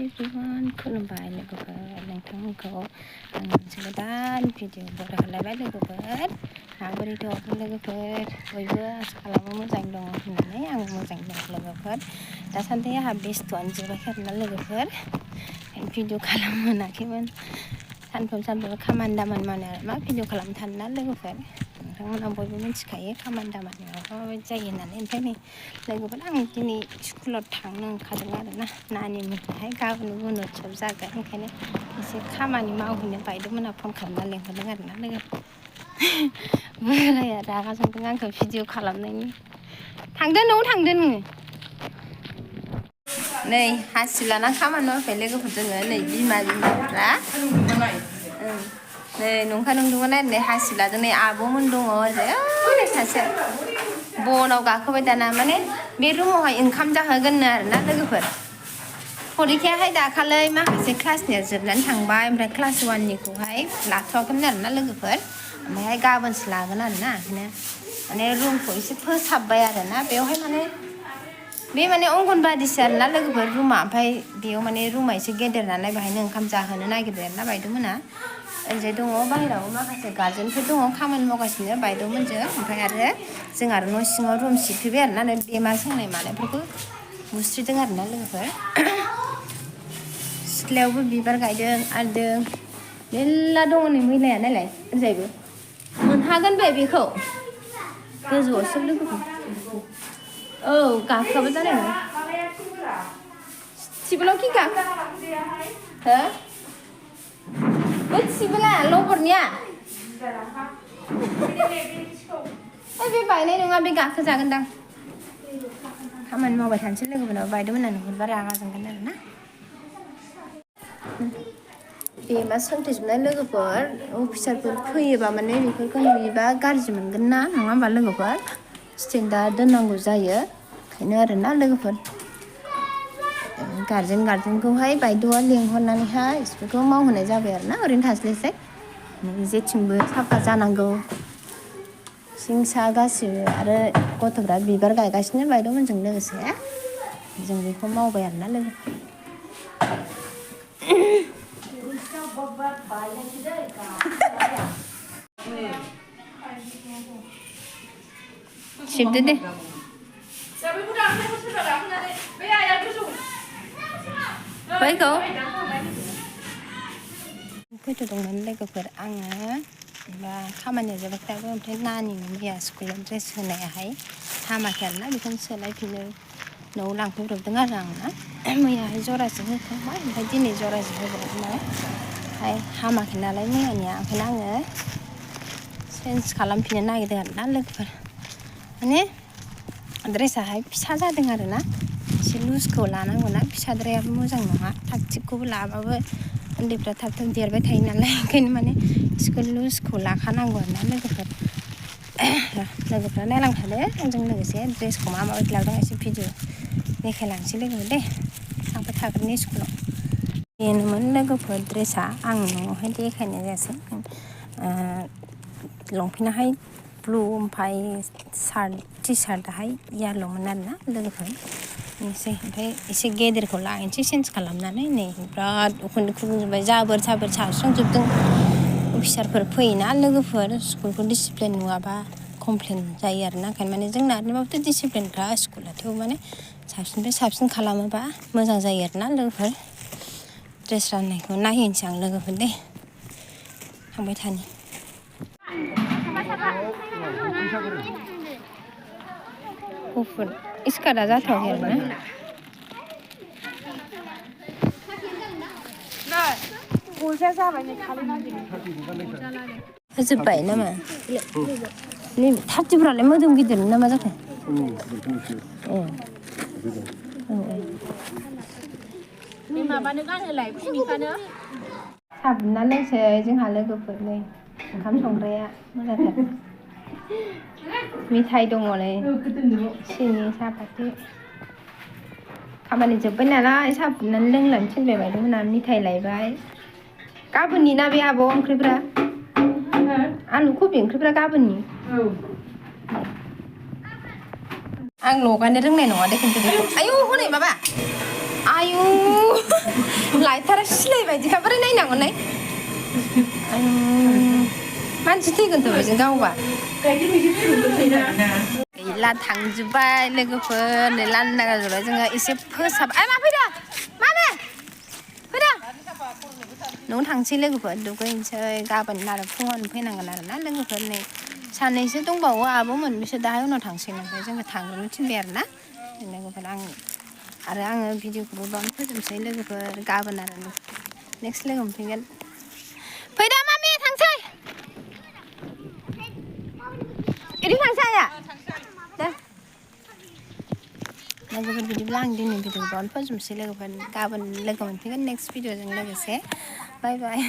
everyone, खुलुमबाय लोगोफोर नोंथांमोनखौ आं मोनसे गोदान भिडिअ बराय हरलायबाय लोगोफोर माबोरै दं लोगोफोर बयबो आसा खालामो मोजाङै दङ होननानै आंबो मोजाङै दं लोगोफोर दासान्दि आंहा बेस्थ'आनो जोबाखै आरोना लोगोफोर भिडिअ खालामनो मोनाखैमोन सानफ्रोम खामानि दामानि मावनाय आरो मा भिडिअ खालामनो थानो ना लोगोफोर नोंथांमोना बयबो मिथिखायो खामानि दामानि माबायदि जायो होननानै ओमफ्राय नै लोगोफोर आं दिनै स्कुलाव थांनो ओंखारदों आरोना नानिमोनहाय गाबोन गुनत्सब जागोन ओंखायनो एसे खामानि मावहैनो बायद'मोनहा फन खालामना लेंहरदों आरोना लोगो बोराया रागा जोंदों आंखौ भिडिअ खालामनायनि थांदो न'आव थांदो नोङो नै हासिब लाना खामानि मावफै लोगोफोर जोङो नै बिमाफ्रा नै नंखा नंदोंमोन आरो हासिब लादों नै आब'मोन दङ ओरै सासे बनाव गाखोबाय दाना माने बे रुमावहाय ओंखाम जाहोगोननो आरोना लोगोफोर फरिखायाहाय दाखालै माखासे क्लासनिया जोबनानै थांबाय ओमफ्राय क्लास 1निखौहाय लाथ'वाखैमोन आरोना लोगोफोर ओमफ्रायहाय गाबोनसो लागोन आरोना ओंखायनो माने रुमखौ एसे फोसाबबाय आरोना बेवहाय माने अंगनबादिसो आरोना लोगोफोर रुमा ओमफ्राय बेयाव माने रुमा एसे गेदेर नालाय बेहायनो ओंखाम जाहोनो नागिरबाय आरोना बायद'मोना ओरैजाय दङ बाहेरायाव माखासे गार्जेनफोर दङ खामानि मावगासिनो बायद'मोनजों ओमफ्राय आरो जों आरो न' सिङाव रुम सिबफैबाय आरोना बेमा सोंनाय मानायफोरखौ बुस्रिदों आरोना लोगोफोर सिथ्लायावबो बिबार गायदों आरदों मेरला दङ नै मैलाया नायलाय ओरैजायबो मोनहागोन बे बेखौ गोजौआवसो लोगोफोर औ गाखोआबो जानाय नङा टिबोलाव कि गाखो हो बै टिबोला लबरनिया बे बायनाय नङा बे गाखोजागोनदां खामानि मावबाय थानोसै लोगोफोरनाव बायद'मोनहा नुहुरबा रागा जोंगोन आरोना बेमा सोंथेजोबनाय लोगोफोर अफिसारफोर फैयोबा माने बेफोरखौ नुयोबा गाज्रि मोनगोन ना नङा होमबा लोगोफोर स्टेन्डार्ड दोननांगौ जायो ओंखायनो आरोना लोगोफोर गार्जेनखौहाय बायद'आ लेंहरनानैहाय बेफोरखौ मावहोनाय जाबाय आरोना ओरैनो थास्लायस्लाय जेथिंबो साफा जानांगौ सिंसा गासिबो आरो गथ'फ्रा बिबार गायगासिनो बायद'मोनजों लोगोसे जों बेखौ मावबाय आरोना लोगोफोर सिबदो दे बैखौ फैथ'दोंमोन लोगोफोर आङो बा खामानिया जोबाखैबो ओमफ्राय नानिनो मैया स्कुलाव ड्रेस होनायाहाय हामाखै आरोना बेखौनो सोलायफिनो न'आव लांफैब्रबदों आरो आंना मैयाहाय जरासे होखांबाय ओमफ्राय दिनै जरासे होबावदों नालाय ओमफ्राय हामाखै नालाय मैयानिया ओंखायनो आङो चेन्ज खालामफिननो नागिरदों आरोना लोगोफोर माने ड्रेसाहाय फिसा जादों आरोना एसे लुजखौ लानांगौना फिसाद्रायाबो मोजां नङा थाग थिगखौबो लाबाबो उन्दैफ्रा थाब थाब देरबाय थायो नालाय ओंखायनो माने एसे लुजखौ लाखानांगौ आरोना लोगोफ्रा नायलांखादो आंजों लोगोसे ड्रेसखौ माबायदि लादों एसे भिडिअ देखायलांसै लोगोफोर दे थांबाय थाग्रोनि स्कुलाव बेनोमोन लोगोफोर ड्रेसा आं न'आवहाय देखायनाय जायासै लंपेन्टआहाय ब्लु ओमफ्राय टि सार्टआहाय येल्ल'मोन आरोना लोगोफोर बेनोसै ओमफ्राय एसे गेदेरखौ लाहैनोसै चेन्ज खालामनानै नै बिराद उखुन्दै खुग्लुंजोब्बाय जाबोर सारस्रांजोबदों अफिसारफोर फैयोना लोगोफोर स्कुलखौ डिसिप्लिन नुवाबा कमप्लेन जायो आरोना ओंखायनो माने जोंना ओरैनोबाबोथ' डिसिप्लिनखा स्कुला थेवबो माने साबसिननिफ्राय साबसिन खालामोबा मोजां जायो आरोना लोगोफोर ड्रेस राननायखौ नायहैनोसै आं लोगोफोर दे थांबाय थानि गुफुर स्कार्टआ जाथ'वाखै आरोना होजोब्बाय नामा नै 30फोरालाय मोदोम गिदिर ना मा जाखो माबानो गानोलाय फुनिखानो साबना लोंसै जोंहा लोगोफोर नै ओंखाम संग्राया मोजांथार मेथाइ दङलै सिनि सापाति खामानि जोब्बाय नालाय साहा फुदुंनानै लोंलानो थिनबाय बायद'मोनहा मेथाइ लायबाय गाबोननि ना बे आब' ओंख्रिफ्रा आलु कबि ओंख्रिफ्रा गाबोननि आं लगायनो रोंनाय नङा दे खिन्थु बेखौ आयौ हनै माबा आयौ सिलाय बायदिखा बोरै नायनांगौनाय मानसि थैगोनथ' बेजों गावबा गैला थांजोब्बाय लोगोफोर नै लांदां जाजोब्बाय जोङो एसे फोसाब मा फैदों मामे फैदों न'आव थांसै लोगोफोर दुगैनोसै गाबोन आरो फुङावनो फैनांगोन आरोना लोगोफोर नै सानैसो दंबावो आब'मोन बिसोर दाहाय उनाव थांसै ओमफ्राय जोङो थांग्रोनो थिनबाय आरोना लोगोफोर आङो भिडिअखौबो बावनो फोजोबनोसै लोगोफोर गाबोन आरो नेक्स्ट लोगो मोनफैगोन फैदा मामि थांसै इदि थांसै आया दे लोगोफोर बिदिब्ला आं दिनै भिडिअखौ बावनो फोजोबनोसै लोगोफोर गाबोन लोगो मोनफैगोन नेक्स्ट भिडिअजों लोगोसे बाय बाय